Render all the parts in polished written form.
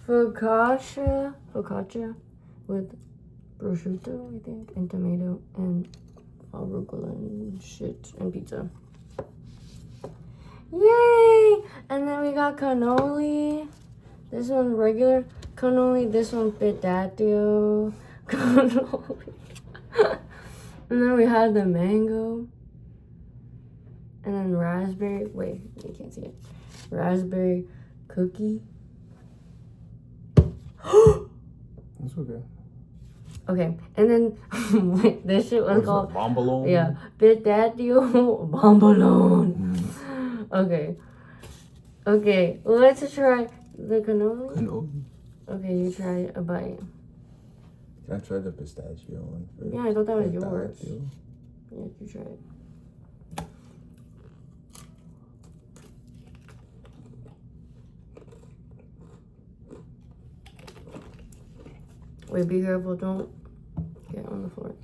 Focaccia with prosciutto, I think, and tomato, and arugula and shit, and pizza. Yay! And then we got cannoli. This one regular cannoli. This one pistachio cannoli. And then we had the mango. And then raspberry. Wait, you can't see it. Raspberry cookie. It's okay. Okay, and then wait, this shit was called bombalone. Yeah, pistachio bombalone. Okay, let's try the cannoli. Cannoli. Okay, you try a bite. Can I try the pistachio one first? Yeah, I thought that was yours. Pistachio. Yeah, you try it. Wait, be careful, don't get on the floor.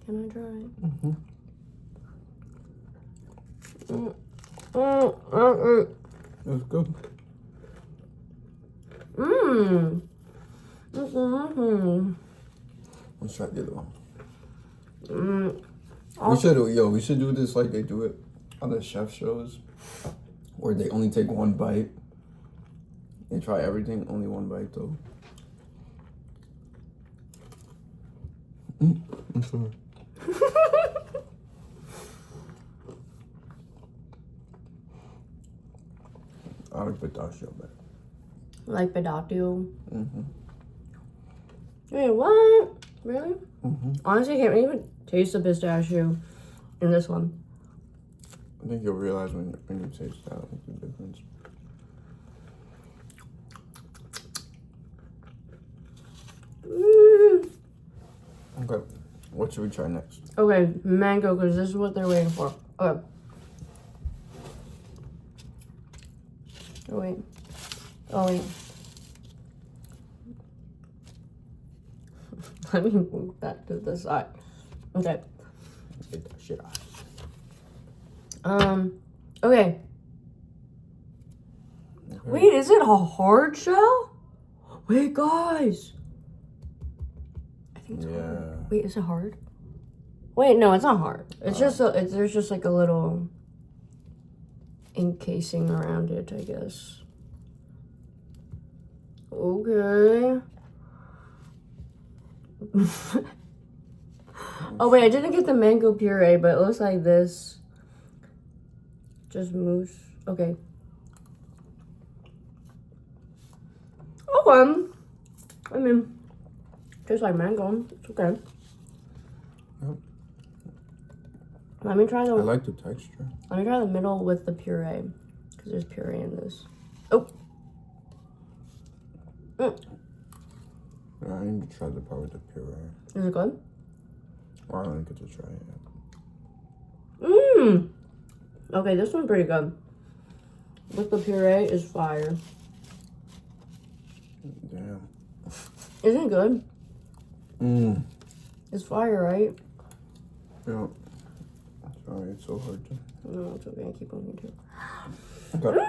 Can I try it? Mm-hmm. That's good. Let's try the other one. We should do this like they do it on the chef shows, where they only take one bite. They try everything, only one bite though. I'm sorry. I like pistachio better. Like pistachio? Mm-hmm. Wait, what? Really? Mm-hmm. Honestly, I can't even taste the pistachio in this one. I think you'll realize when you taste that, like, the difference. Okay, what should we try next? Okay, mango, because this is what they're waiting for. Okay. Oh, wait. Let me move that to the side. Okay. Get that shit out. Okay. Wait, is it a hard shell? Wait, guys. I think it's hard. Wait, is it hard? Wait, no, it's not hard. It's just there's just like a little encasing around it, I guess. Okay. Oh wait, I didn't get the mango puree, but it looks like this. Just mousse. Okay. Okay. I mean, tastes like mango. It's okay. Yep. Let me try I like the texture. Let me try the middle with the puree, because there's puree in this. Oh. Yeah, I need to try the part with the puree. Is it good? Well, I don't get to try it. Okay, this one's pretty good. With the puree is fire. Damn. Isn't it good? It's fire, right? Yeah. Sorry, it's so hard to. No, it's okay. I keep on too. Okay.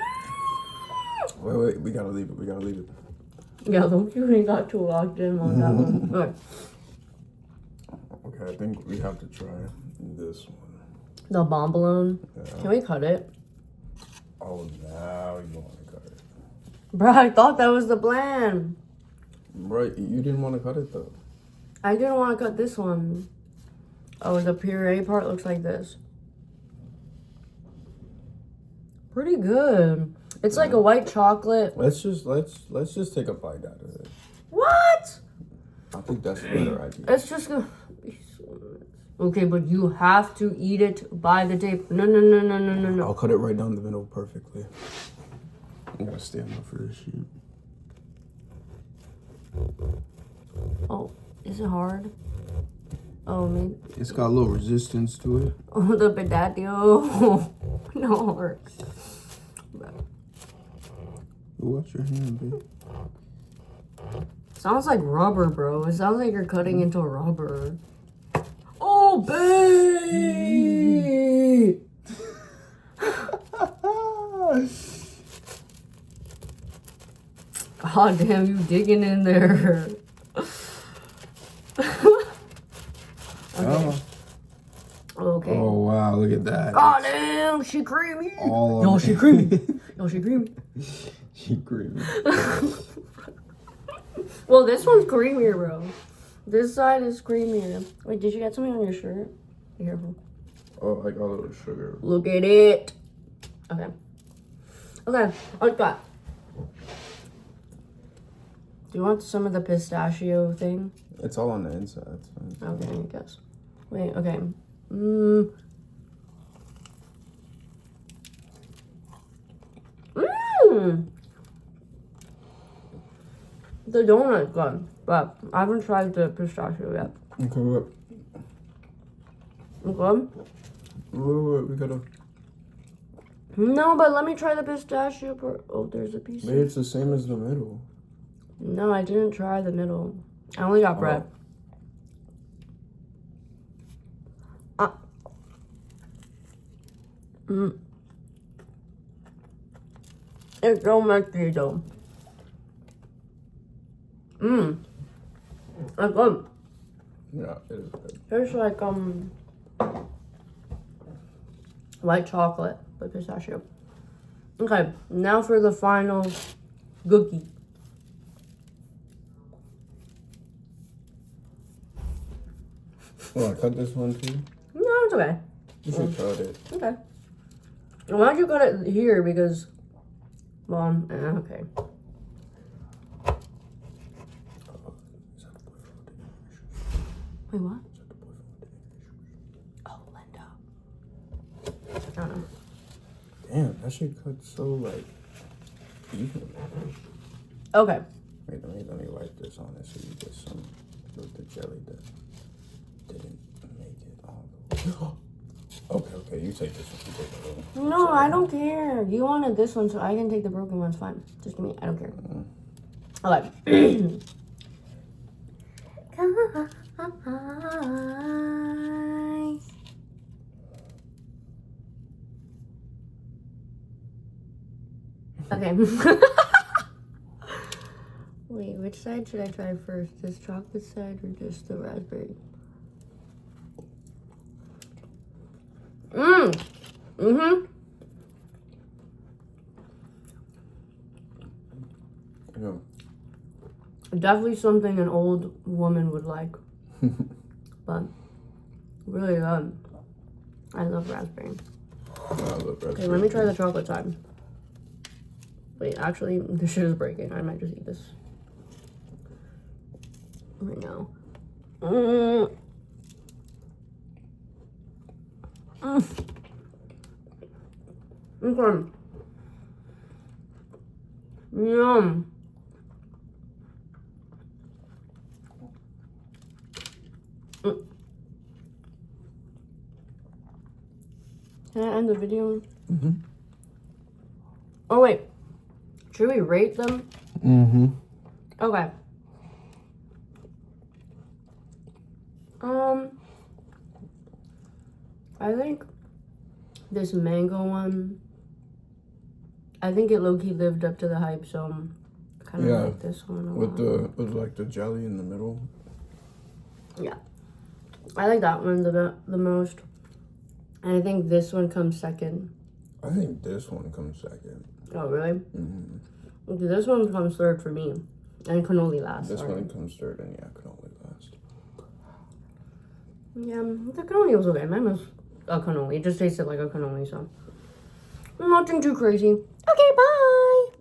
Wait, we gotta leave it. Yeah, don't you ain't got too locked in on that one. Okay. Okay, I think we have to try this one. The bombalone. Yeah. Can we cut it? Oh, now you want to cut it. Bruh, I thought that was the plan. Right, you didn't want to cut it though. I didn't want to cut this one. Oh, the puree part looks like this. Pretty good. It's like a white chocolate. Let's just take a bite out of it. What? I think that's a better idea. It's just gonna be so nice. Okay, but you have to eat it by the tape. No. I'll cut it right down the middle perfectly. I'm gonna stand up for this shit. Oh, is it hard? Oh, maybe. It's got a little resistance to it. Oh, the pistachio. No, hard. Watch your hand, babe. Sounds like rubber, bro. It sounds like you're cutting into rubber. Oh, babe! God damn, you digging in there. Okay. Okay. Oh wow, look at that. God damn, she creamy. All Yo, of she it. creamy. Yo, she creamy. She creamy. Well, this one's creamier, bro. This side is creamier. Wait, did you get something on your shirt? Be careful. Oh, I got a little sugar. Look at it. Okay. Okay, let's go. Do you want some of the pistachio thing? It's all on the inside. So. Okay, I guess. Wait, okay. The donut's good, but I haven't tried the pistachio yet. Okay, what? Good? Wait, we gotta. No, but let me try the pistachio part. Oh, there's a piece. Maybe it's the same as the middle. No, I didn't try the middle. I only got bread. It's so messy though. It's good. Yeah, it is good. There's like white chocolate with pistachio. Okay, now for the final cookie. Oh, I cut this one too? No, it's okay. You should cut it. Okay. Why don't you cut it here? Because, well, okay. Wait, what? Oh, Linda. I don't know. Damn, that shit cut so like even. Okay. Wait, let me wipe this on it so you get some of the jelly that didn't make it all the way. Okay, you take this one. You take the little. No, I don't care. You wanted this one, so I can take the broken one. It's fine. Just give me. I don't care. Okay. Okay. Wait, which side should I try first? This chocolate side or just the raspberry? Yeah. Definitely something an old woman would like. But really good. I love raspberry. I love raspberry. Okay, let me try the chocolate side. Wait, actually, this shit is breaking. I might just eat this right now. Okay. Yum. Can I end the video? Oh, wait. Should we rate them? Okay. I think this mango one, I think it low-key lived up to the hype, so I'm kind of like this one a lot. With like the jelly in the middle. Yeah. I like that one the most. And I think this one comes second. I think this one comes second. Oh, really? Okay, this one comes third for me. And cannoli last. This one comes third, and yeah, cannoli last. Yeah, the cannoli was okay. Mine was a cannoli. It just tasted like a cannoli, so nothing too crazy. Okay, bye!